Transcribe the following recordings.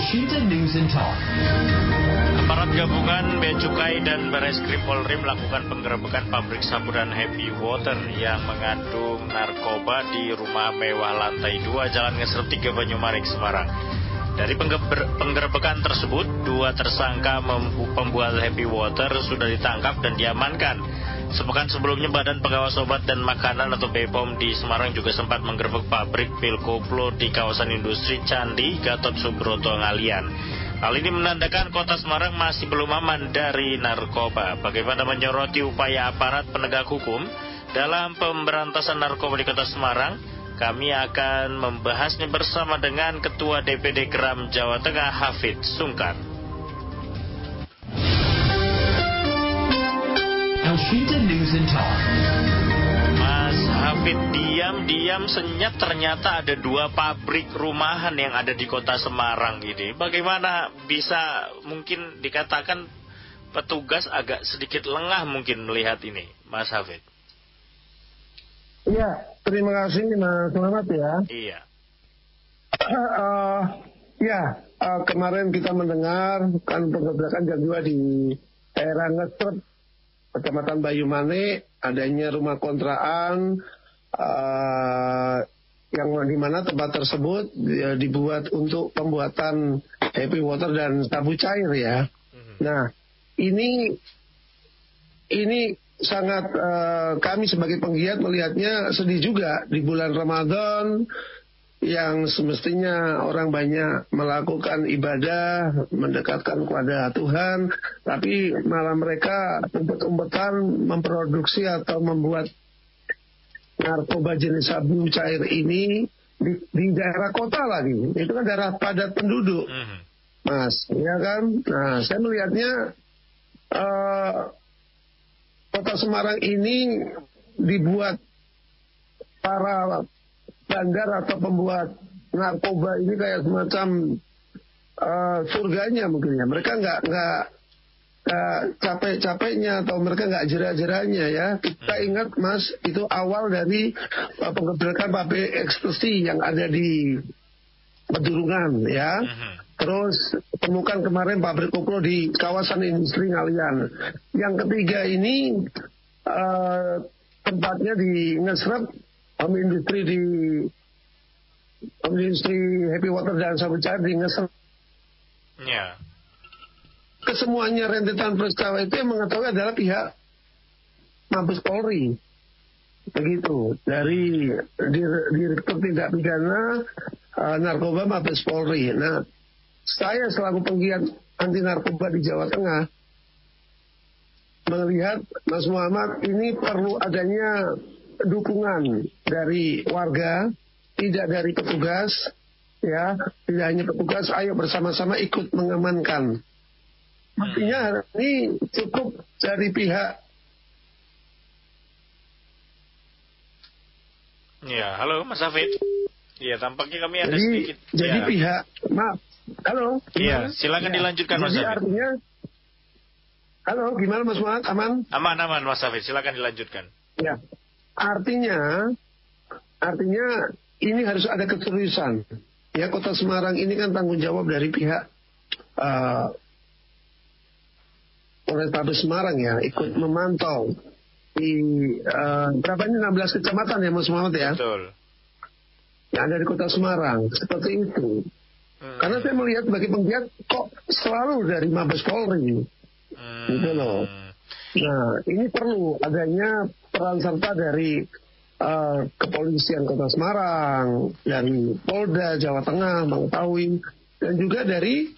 Washington News and Talk. Aparat gabungan Bea Cukai dan Bareskrim Polri melakukan penggerebekan pabrik sabu dan Happy Water yang mengandung narkoba di rumah mewah lantai 2 Jalan Ngesrep 3 Banyumanik, Semarang. Dari penggerebekan tersebut, 2 tersangka pembuat Happy Water sudah ditangkap dan diamankan. Sepekan sebelumnya, Badan Pengawas Obat dan Makanan atau BPOM di Semarang juga sempat menggerebek pabrik pil koplo di kawasan industri Candi Gatot Subroto Ngalian. Hal ini menandakan kota Semarang masih belum aman dari narkoba. Bagaimana menyoroti upaya aparat penegak hukum dalam pemberantasan narkoba di kota Semarang? Kami akan membahasnya bersama dengan Ketua DPD Geram Jawa Tengah, Hafid Sungkar. Washington News and Talk. Mas Hafid, diam-diam senyap ternyata ada 2 pabrik rumahan yang ada di kota Semarang ini. Bagaimana bisa mungkin dikatakan petugas agak sedikit lengah mungkin melihat ini, Mas Hafid? Iya, terima kasih Mas Muhammad ya. Iya. Kemarin kita mendengar kan penggerebekan jam 2 di daerah Ngesrep, Kecamatan Banyumanik, adanya rumah kontrakan yang di mana tempat tersebut dibuat untuk pembuatan Happy Water dan sabu cair ya. Nah, ini sangat kami sebagai penggiat melihatnya sedih juga di bulan Ramadan yang semestinya orang banyak melakukan ibadah, mendekatkan kepada Tuhan, tapi malah mereka umpet-umpetan memproduksi atau membuat narkoba jenis sabu cair ini di daerah kota lagi. Itu kan daerah padat penduduk, Mas, ya kan? Nah, saya melihatnya kota Semarang ini dibuat para bandar atau pembuat narkoba ini kayak semacam surganya mungkin ya. Mereka nggak capek-capeknya atau mereka nggak jerah-jerahnya ya. Kita ingat Mas, itu awal dari penggerebekan pabrik ekstasi yang ada di Pedurungan ya. Terus temukan kemarin pabrik koplo di kawasan industri Ngalian. Yang ketiga ini tempatnya di Ngesrep, industri Happy Water dan sabu cair di Ngesrep. Ya. Kesemuanya rentetan peristiwa itu yang mengetahui adalah pihak Mabes Polri. Begitu, dari Direktur Tindak Pidana Narkoba Mabes Polri. Nah, saya selaku penggiat anti narkoba di Jawa Tengah melihat Mas Muhammad ini perlu adanya dukungan dari warga, tidak dari petugas, ya, tidak hanya petugas, ayo bersama-sama ikut mengamankan. Artinya ini cukup dari pihak. Ya, halo Mas Hafid. Iya, tampaknya kami ada sedikit. Jadi ya. pihak, maaf, halo. Iya, silakan dilanjutkan Mas Jadi Hafid. artinya, halo, gimana Mas Muhammad? Aman? Aman Mas Hafid, silakan dilanjutkan. Ya. Artinya ini harus ada keseriusan. Ya, Kota Semarang ini kan tanggung jawab dari pihak Polrestabes Semarang ya, ikut memantau di berapa ini 16 kecamatan ya Mas Muhammad ya? Betul. Yang ada di Kota Semarang, seperti itu. Karena saya melihat sebagai penggiat kok selalu dari Mabes Polri, gitu loh. Nah, ini perlu adanya peran serta dari Kepolisian Kota Semarang dan Polda Jawa Tengah mengetahui, dan juga dari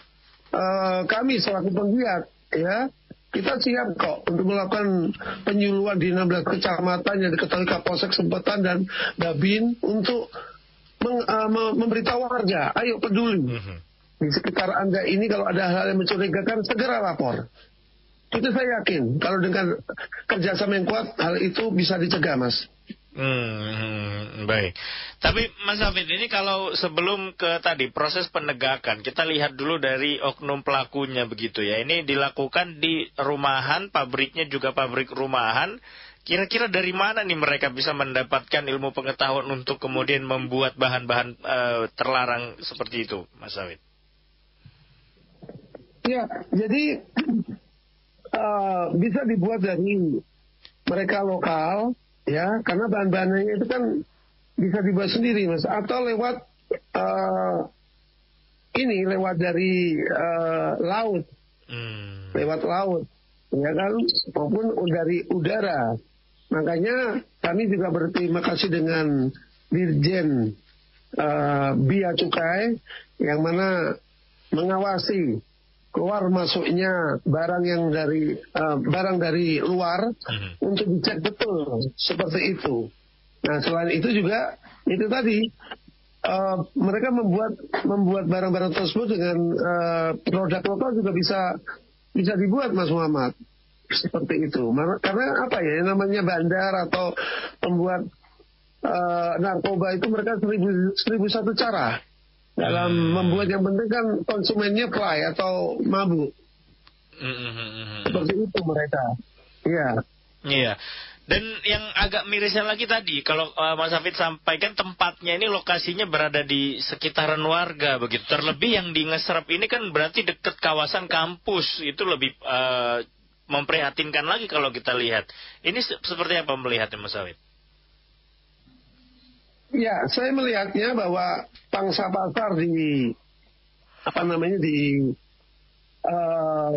kami selaku penggiat ya, kita siap kok untuk melakukan penyuluhan di 16 kecamatan yang diketahui Kapolsek Sempatan dan Babin untuk memberitahu warga, ayo peduli di sekitar Anda ini kalau ada hal yang mencurigakan segera lapor. Itu saya yakin kalau dengan kerjasama yang kuat hal itu bisa dicegah, Mas. Baik. Tapi Mas Hafid, ini kalau sebelum ke tadi proses penegakan, kita lihat dulu dari oknum pelakunya begitu ya. Ini dilakukan di rumahan, pabriknya juga pabrik rumahan. Kira-kira dari mana nih mereka bisa mendapatkan ilmu pengetahuan untuk kemudian membuat bahan-bahan terlarang seperti itu, Mas Hafid? Ya, jadi bisa dibuat dari mereka lokal, ya, karena bahan-bahannya itu kan bisa dibuat sendiri, Mas, atau lewat lewat dari laut, lewat laut, ya kan, maupun dari udara. Makanya kami juga berterima kasih dengan Dirjen Bea Cukai yang mana mengawasi keluar masuknya barang dari luar untuk dicek betul seperti itu. Nah, selain itu juga itu tadi mereka membuat barang-barang tersebut dengan produk lokal juga bisa dibuat, Mas Muhammad, seperti itu. Karena apa ya, namanya bandar atau pembuat narkoba itu mereka seribu satu cara dalam membuat. Yang penting kan konsumennya play atau mabuk. Seperti itu mereka. Iya. Iya. Dan yang agak mirisnya lagi tadi, kalau Mas Hafid sampaikan tempatnya ini lokasinya berada di sekitaran warga begitu. Terlebih yang di Ngeserep ini kan berarti dekat kawasan kampus, itu lebih memprihatinkan lagi kalau kita lihat. Ini seperti apa melihatnya, Mas Hafid? Ya, saya melihatnya bahwa pangsa pasar di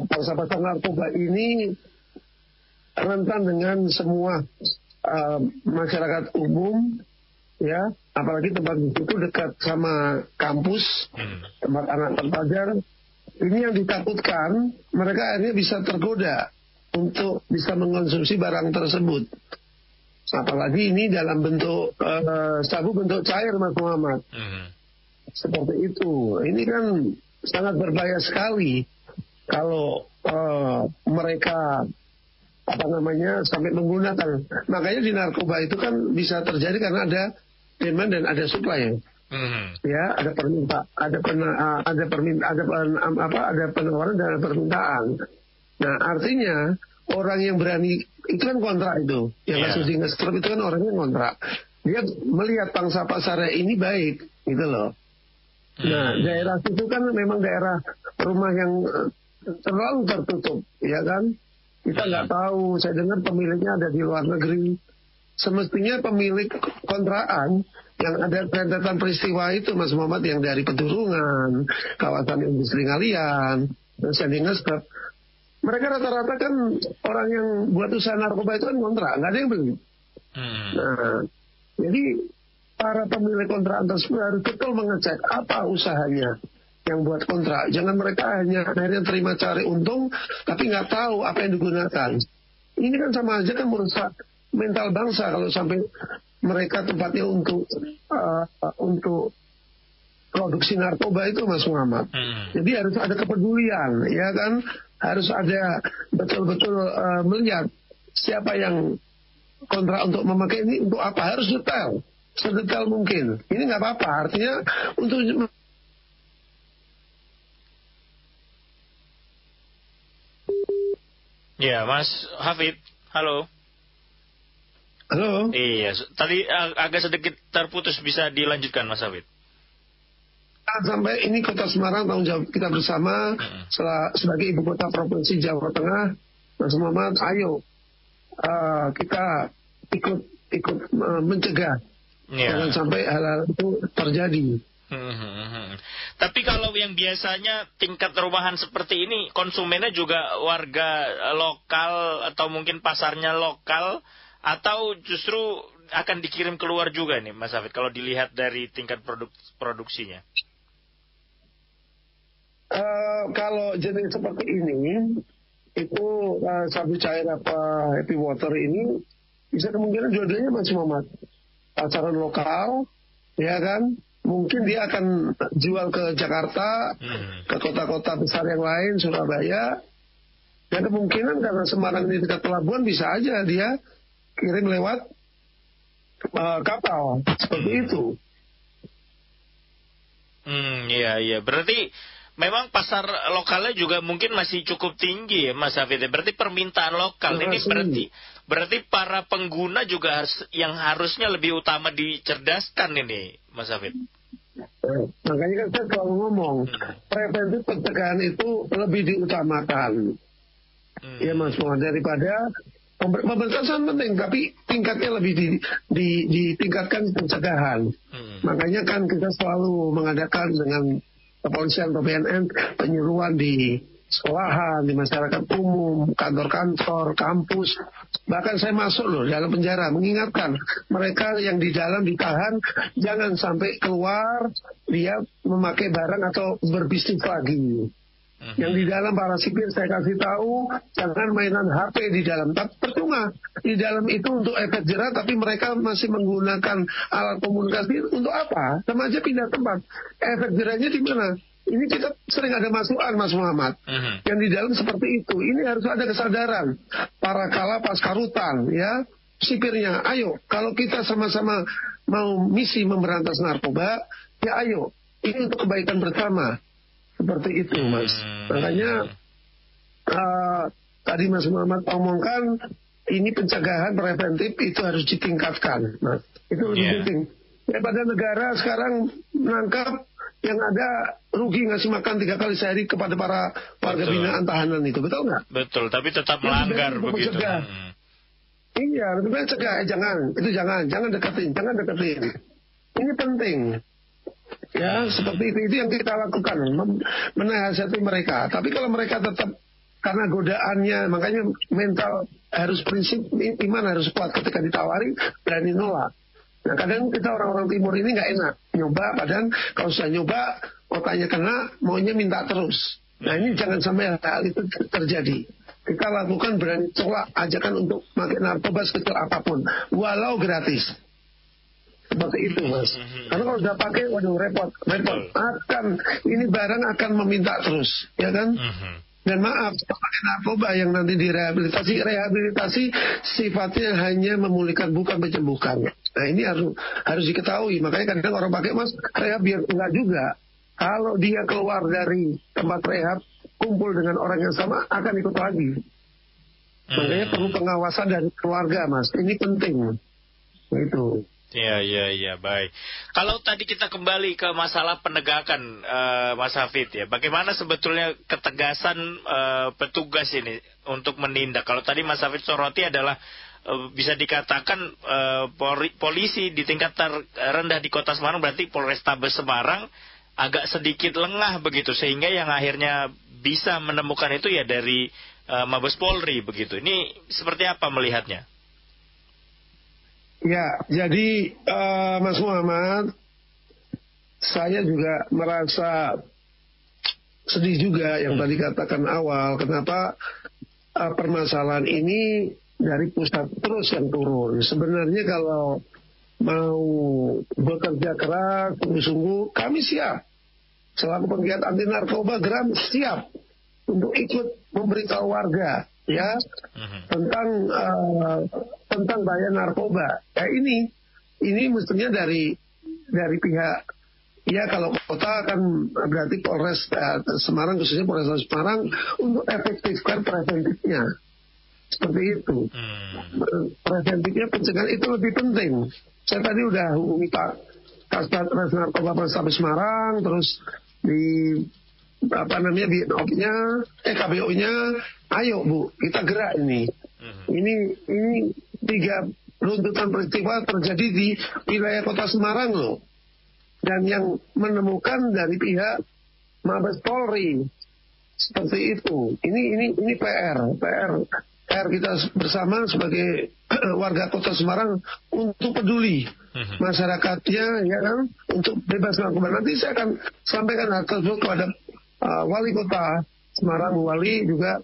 pangsa pasar narkoba ini rentan dengan semua masyarakat umum, ya, apalagi tempat itu dekat sama kampus, tempat anak terpelajar. Ini yang ditakutkan mereka akhirnya bisa tergoda untuk bisa mengkonsumsi barang tersebut. Apalagi ini dalam bentuk sabu bentuk cair, Mas Muhammad. Seperti itu. Ini kan sangat berbahaya sekali kalau mereka sampai menggunakan. Makanya di narkoba itu kan bisa terjadi karena ada demand dan ada supply. Ya, ada penawaran dan ada permintaan. Nah, artinya orang yang berani itu kan kontrak itu. Yang kasus di Ngeserep itu kan orangnya kontrak. Dia melihat pangsa pasarnya ini baik, gitu loh. Nah, daerah itu kan memang daerah rumah yang terlalu tertutup, ya kan? Kita nggak tahu, saya dengar pemiliknya ada di luar negeri. Semestinya pemilik kontrakan yang ada rentetan peristiwa itu, Mas Muhammad, yang dari Pedurungan, kawasan industri Ngalian, terus yang di Ngeserep, mereka rata-rata kan orang yang buat usaha narkoba itu kan kontrak, nggak ada yang beli. Nah, jadi para pemilik kontrakan tersebut harus betul mengecek apa usahanya yang buat kontrak. Jangan mereka hanya akhirnya terima cari untung, tapi nggak tahu apa yang digunakan. Ini kan sama aja kan merusak mental bangsa kalau sampai mereka tempatnya untuk produksi narkoba itu, Mas Muhammad. Jadi harus ada kepedulian, ya kan? Harus ada betul-betul melihat siapa yang kontrak untuk memakai ini untuk apa. Harus detail, sedetail mungkin. Ini nggak apa-apa, artinya untuk ya, Mas Hafid, halo. Halo. Iya, tadi agak sedikit terputus, bisa dilanjutkan, Mas Hafid. Sampai ini Kota Semarang tanggung jawab kita bersama sebagai ibu kota provinsi Jawa Tengah. Mas Muhammad, ayo kita ikut mencegah jangan sampai hal-hal itu terjadi. Tapi kalau yang biasanya tingkat rumahan seperti ini, konsumennya juga warga lokal atau mungkin pasarnya lokal, atau justru akan dikirim keluar juga nih, Mas Hafid, kalau dilihat dari tingkat produksinya? Kalau jenis seperti ini, itu sabu cair happy water ini bisa kemungkinan dua-duanya, Mas Muhammad. Pasaran lokal, ya kan? Mungkin dia akan jual ke Jakarta, ke kota-kota besar yang lain, Surabaya. Dan kemungkinan karena Semarang ini dekat pelabuhan, bisa aja dia kirim lewat kapal. Seperti itu. Iya. Berarti memang pasar lokalnya juga mungkin masih cukup tinggi ya, Mas Hafid. Berarti permintaan lokal ini berarti para pengguna juga yang harusnya lebih utama dicerdaskan ini, Mas Hafid. Makanya kan saya selalu ngomong, preventif pencegahan itu lebih diutamakan. Ya Mas Muhammad, daripada pembatasan penting, tapi tingkatnya lebih ditingkatkan pencegahan. Makanya kan kita selalu mengadakan dengan kepolisian atau BNN penyuluhan di sekolahan, di masyarakat umum, kantor-kantor, kampus. Bahkan saya masuk loh dalam penjara mengingatkan mereka yang di dalam ditahan jangan sampai keluar dia memakai barang atau berbisnis lagi. Yang di dalam para sipir saya kasih tahu jangan mainan HP di dalam. Tapi percuma di dalam itu untuk efek jerah, tapi mereka masih menggunakan alat komunikasi untuk apa? Sama aja pindah tempat. Efek jerahnya di mana? Ini kita sering ada masukan Mas Muhammad yang di dalam seperti itu. Ini harus ada kesadaran para kalapas karutan ya sipirnya. Ayo kalau kita sama-sama mau misi memberantas narkoba ya ayo ini untuk kebaikan bersama seperti itu Mas. Makanya tadi Mas Muhammad omongkan ini pencegahan preventif itu harus ditingkatkan Mas. Itu lebih penting. Ya pada negara sekarang menangkap yang ada rugi ngasih makan 3 kali sehari kepada para warga binaan tahanan itu, betul nggak? Betul, tapi tetap melanggar begitu. Iya, lebih baik cegah. Jangan deketin. Ini penting. Ya, seperti itu yang kita lakukan, menasihati mereka. Tapi kalau mereka tetap karena godaannya, makanya mental harus prinsip iman harus kuat ketika ditawari berani nolak. Nah kadang kita orang-orang timur ini nggak enak nyoba, padahal kalau sudah nyoba otaknya kena, maunya minta terus. Nah ini jangan sampai hal itu terjadi. Kita lakukan berani tolak ajakan untuk pakai narkoba sekecil apapun, walau gratis. Seperti itu Mas. Karena kalau sudah pakai, waduh repot. Ini barang akan meminta terus, ya kan? Dan maaf, pakai narkoba yang nanti rehabilitasi sifatnya hanya memulihkan bukan menyembuhkan. Nah ini harus diketahui. Makanya kadang orang pakai Mas rehab biar enggak juga. Kalau dia keluar dari tempat rehab, kumpul dengan orang yang sama akan ikut lagi. Makanya perlu pengawasan dari keluarga Mas. Ini penting. Itu. Iya, baik. Kalau tadi kita kembali ke masalah penegakan, Mas Hafid ya, bagaimana sebetulnya ketegasan petugas ini untuk menindak? Kalau tadi Mas Hafid soroti adalah bisa dikatakan polisi di tingkat terendah di Kota Semarang, berarti Polrestabes Semarang agak sedikit lengah begitu, sehingga yang akhirnya bisa menemukan itu ya dari Mabes Polri begitu. Ini seperti apa melihatnya? Ya, jadi Mas Muhammad, saya juga merasa sedih juga yang tadi katakan awal. Kenapa permasalahan ini dari pusat terus yang turun. Sebenarnya kalau mau bekerja keras, sungguh-sungguh, kami siap. Selaku penggiat anti narkoba, Gram siap untuk ikut memberitahu warga ya tentang bahaya narkoba. Ya ini mestinya dari pihak ya kalau kota kan berarti Polres Semarang, khususnya Polres Semarang untuk efektifkan preventifnya seperti itu. Preventifnya pencegahan itu lebih penting. Saya tadi udah hubungi Pak Kasat Narkoba Polrestabes Semarang, terus di BNOP-nya, KBO-nya, ayo Bu, kita gerak ini. Ini 3 runtutan peristiwa terjadi di wilayah Kota Semarang loh. Dan yang menemukan dari pihak Mabes Polri. Seperti itu. Ini PR kita bersama sebagai warga Kota Semarang untuk peduli masyarakatnya ya kan, untuk bebas narkoba. Nanti saya akan sampaikan hal tersebut kepada Wali Kota Semarang, Wali juga,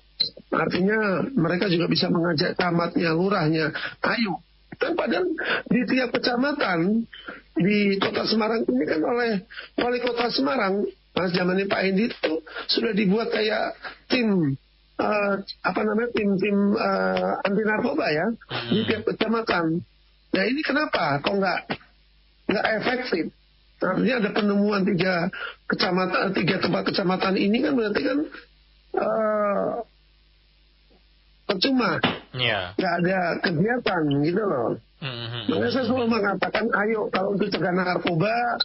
artinya mereka juga bisa mengajak camatnya, lurahnya, ayo. Dan padahal di tiap kecamatan di Kota Semarang ini kan oleh Wali Kota Semarang, pas zamannya Pak Hendi itu sudah dibuat kayak tim tim anti narkoba ya di tiap kecamatan. Nah ini kenapa kok nggak efektif? Artinya ada penemuan 3 tempat kecamatan ini kan berarti kan percuma, nggak ada kegiatan gitu loh. Makanya saya selalu mengatakan, ayo kalau untuk cegah narkoba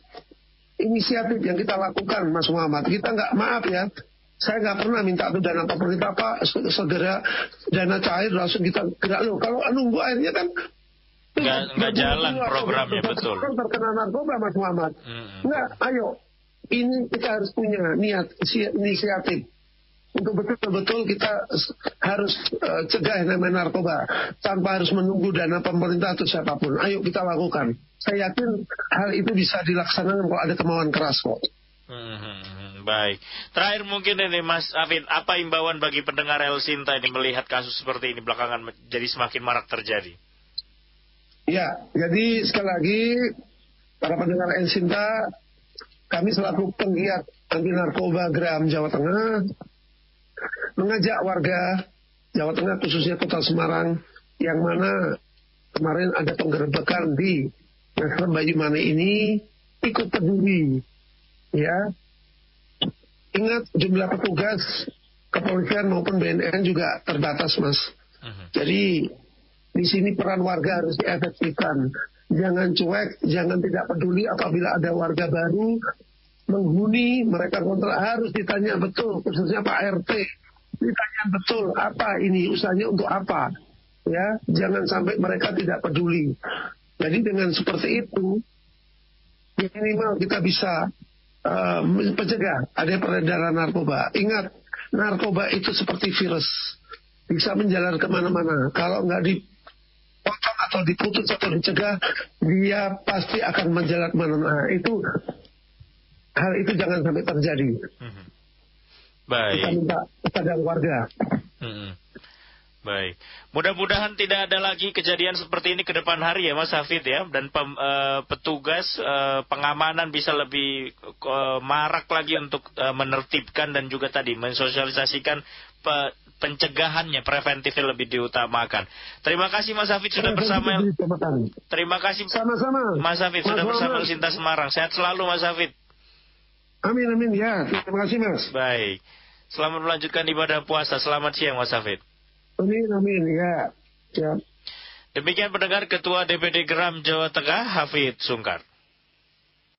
inisiatif yang kita lakukan, Mas Muhammad. Kita nggak, maaf ya, saya nggak pernah minta tuh dana pemerintah Pak segera dana cair langsung kita gerak loh. Kalau nunggu akhirnya kan nggak jalan programnya, betul. Terkena narkoba, Mas Muhammad. Nggak, ayo, ini kita harus punya niat inisiatif. Untuk betul-betul kita harus cegah yang namanya narkoba tanpa harus menunggu dana pemerintah atau siapapun. Ayo kita lakukan. Saya yakin hal itu bisa dilaksanakan kalau ada kemauan keras kok. Baik. Terakhir mungkin ini Mas Hafid, apa imbauan bagi pendengar El Sinta ini melihat kasus seperti ini belakangan jadi semakin marak terjadi? Ya, jadi sekali lagi para pendengar El Sinta, kami selaku penggiat anti narkoba Gram Jawa Tengah mengajak warga Jawa Tengah khususnya Kota Semarang yang mana kemarin ada penggerebekan di Mesra Banyumane ini ikut peduli, ya. Ingat jumlah petugas kepolisian maupun BNN juga terbatas, Mas. Jadi di sini peran warga harus diefektifkan. Jangan cuek, jangan tidak peduli apabila ada warga baru menghuni, mereka kontrak, harus ditanya betul, khususnya Pak RT. Ditanya betul apa ini usahanya untuk apa, ya, jangan sampai mereka tidak peduli. Jadi dengan seperti itu minimal kita bisa mencegah ada peredaran narkoba. Ingat, narkoba itu seperti virus, bisa menjalar kemana-mana. Kalau nggak dipotong atau diputus atau dicegah, dia pasti akan menjalar kemana-mana. Hal itu jangan sampai terjadi. Baik. Kita minta kepada warga. Baik. Mudah-mudahan tidak ada lagi kejadian seperti ini ke depan hari ya Mas Hafid ya. Dan petugas pengamanan bisa lebih marak lagi untuk menertibkan dan juga tadi mensosialisasikan pencegahannya, preventifnya lebih diutamakan. Terima kasih Mas Hafid sudah bersama. Terima kasih sama-sama Mas Hafid sudah bersama Sinta Semarang. Sehat selalu Mas Hafid. Amin ya. Terima kasih Mas. Baik. Selamat melanjutkan ibadah puasa. Selamat siang Mas Hafid. Amin ya. Demikian pendengar Ketua DPD Gram Jawa Tengah Hafid Sungkar.